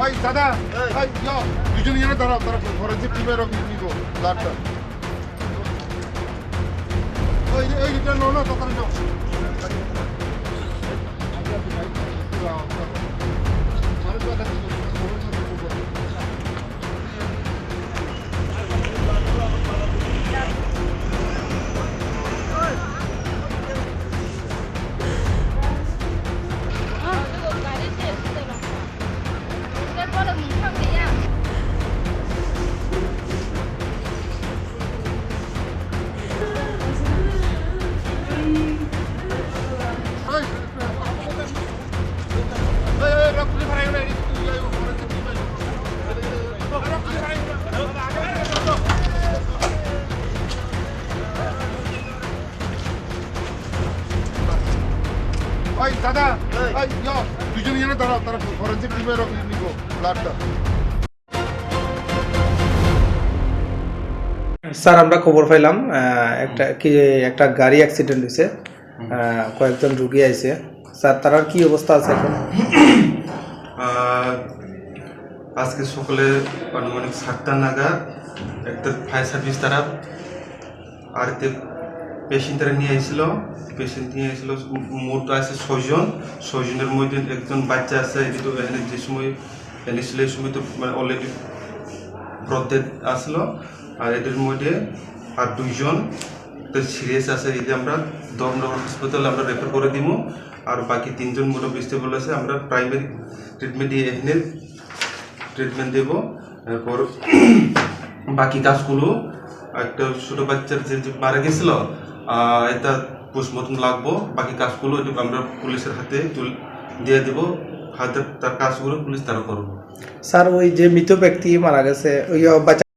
ওই দাদা ওই যাও দুজনে জেনে দাঁড়াও তারা ফরেন্সিক টিমের নিব ব্লাডটা ওই ওই এটা নো না তাড়াতাড়ি যাও ওই দাদা ওই যাও দুজনে জেনে দাঁড়াও তারা ফরেন্সিক টিমের নিব ব্লাডটা স্যার আমরা খবর পাইলাম একটা গাড়ি অ্যাক্সিডেন্ট হয়েছে কয়েকজন রুগী আইছে স্যার তার কি অবস্থা আছে এখন আজকে সকালে আনুমানিক 7টা নাগাদ একটা ফায়ার সার্ভিস তারা আর পেশেন্ট নিয়ে এসেছিল মোট আছে 6জনের মধ্যে একজন বাচ্চা আছে কিন্তু এখানে যে সময় এনেছিল এই সময় তো মানে অলরেডি ব্রথডেড আসলো আর এদের মধ্যে আর 2জন সিরিয়াস আছে এতে আমরা ধর্মনগর হাসপাতালে আমরা রেফার করে দিব আর বাকি 3জন মোটামুটি স্টেবল আছে আমরা প্রাইমারি ট্রিটমেন্ট দিয়ে এখানে ট্রিটমেন্ট দেব এরপর বাকি কাজগুলো একটা ছোটো বাচ্চার যে মারা গেছিল এটা পোস্টমর্টম লাগবো বাকি কাজগুলো আমরা পুলিশের হাতে দিয়ে দেবো হাতে তার কাজগুলো পুলিশ তারা করবো স্যার ওই যে মৃত ব্যক্তি মারা গেছে ওই বাচ্চা